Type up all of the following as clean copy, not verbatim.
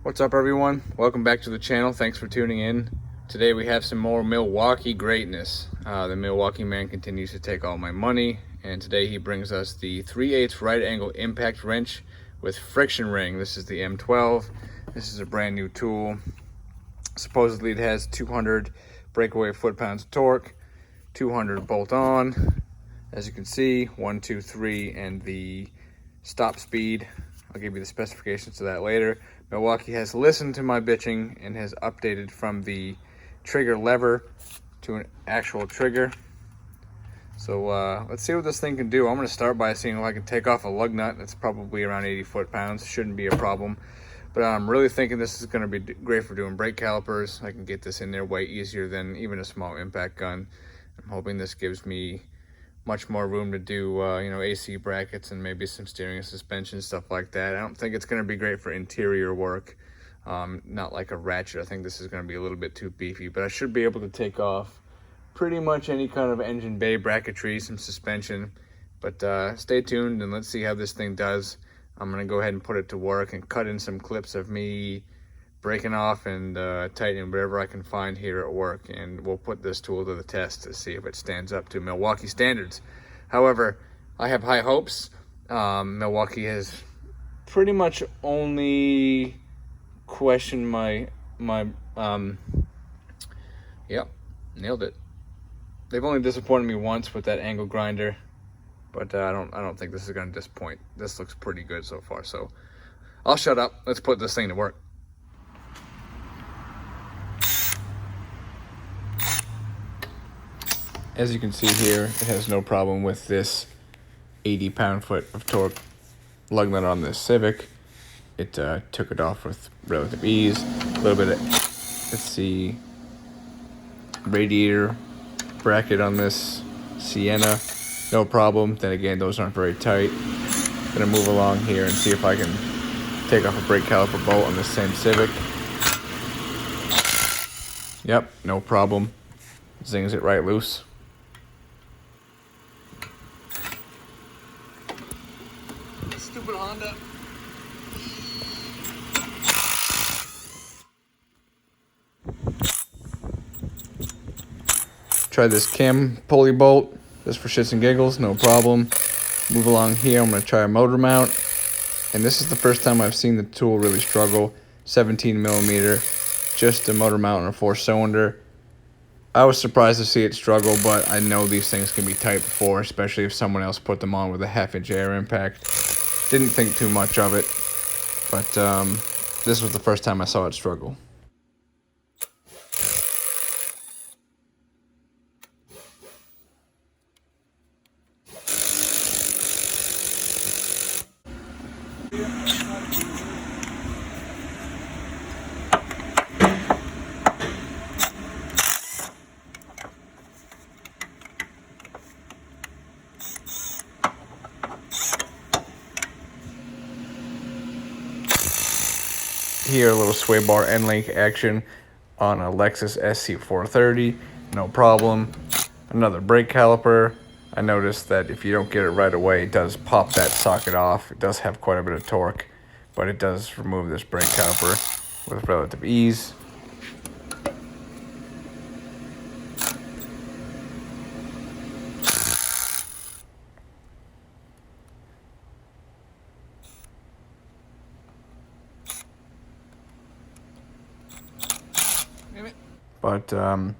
What's up, everyone? Welcome back to the channel. Thanks for tuning in. Today we have some more Milwaukee greatness. The Milwaukee man continues to take all my money, and today he brings us the 3/8 right angle impact wrench with friction ring. This is the M12. This is a brand new tool. Supposedly it has 200 breakaway foot-pounds of torque, 200 bolt on. As you can see, 1, 2, 3, and the stop speed. I'll give you the specifications to that later. Milwaukee has listened to my bitching and has updated from the trigger lever to an actual trigger. So let's see what this thing can do. I'm going to start by seeing if I can take off a lug nut. That's probably around 80 foot-pounds. Shouldn't be a problem. But I'm really thinking this is going to be great for doing brake calipers. I can get this in there way easier than even a small impact gun. I'm hoping this gives me much more room to do, AC brackets and maybe some steering and suspension, stuff like that. I don't think it's going to be great for interior work, not like a ratchet. I think this is going to be a little bit too beefy, but I should be able to take off pretty much any kind of engine bay bracketry, some suspension. But stay tuned and let's see how this thing does. I'm going to go ahead and put it to work and cut in some clips of me breaking off and tightening whatever I can find here at work, and we'll put this tool to the test to see if it stands up to Milwaukee standards. However, I have high hopes. Milwaukee has pretty much only questioned yep, nailed it. They've only disappointed me once with that angle grinder, but I don't think this is going to disappoint. This looks pretty good so far, so I'll shut up. Let's put this thing to work. As you can see here, it has no problem with this 80 pound-foot of torque lug nut on this Civic. It took it off with relative ease. A little bit of, let's see, radiator bracket on this Sienna, no problem. Then again, those aren't very tight. Gonna move along here and see if I can take off a brake caliper bolt on this same Civic. Yep, no problem. Zings it right loose. Stupid Honda. Try this cam pulley bolt, just for shits and giggles, no problem. Move along here, I'm going to try a motor mount. And this is the first time I've seen the tool really struggle. 17 millimeter, just a motor mount on a 4-cylinder. I was surprised to see it struggle, but I know these things can be tight before, especially if someone else put them on with a 1/2-inch air impact. Didn't think too much of it, but this was the first time I saw it struggle. Here, a little sway bar end link action on a Lexus SC430, no problem. Another brake caliper. I noticed that if you don't get it right away, it does pop that socket off. It does have quite a bit of torque, but it does remove this brake caliper with relative ease. But I'm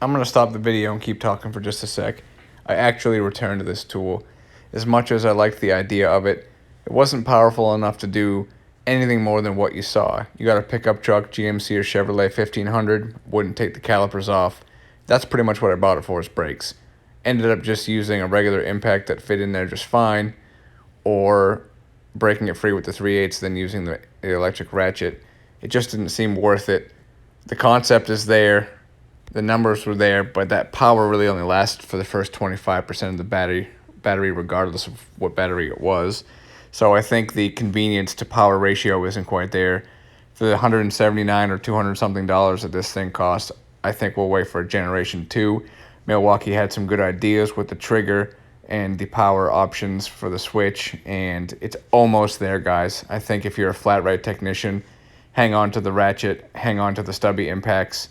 going to stop the video and keep talking for just a sec. I actually returned to this tool. As much as I liked the idea of it, it wasn't powerful enough to do anything more than what you saw. You got a pickup truck, GMC or Chevrolet 1500, wouldn't take the calipers off. That's pretty much what I bought it for, is brakes. Ended up just using a regular impact that fit in there just fine, or breaking it free with the 3/8, then using the electric ratchet. It just didn't seem worth it. The concept is there, the numbers were there, but that power really only lasted for the first 25% of the battery regardless of what battery it was. So I think the convenience to power ratio isn't quite there. For the $179 or $200 something that this thing costs, I think we'll wait for a generation 2. Milwaukee had some good ideas with the trigger and the power options for the switch, and it's almost there, guys. I think if you're a flat right technician, hang on to the ratchet, hang on to the stubby impacts,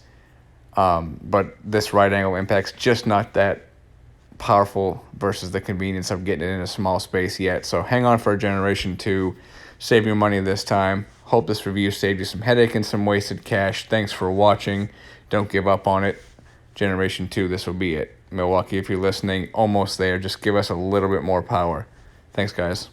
but this right angle impact's just not that powerful versus the convenience of getting it in a small space yet. So hang on for a Generation 2. Save your money this time. Hope this review saved you some headache and some wasted cash. Thanks for watching. Don't give up on it. Generation 2, this will be it. Milwaukee, if you're listening, almost there. Just give us a little bit more power. Thanks, guys.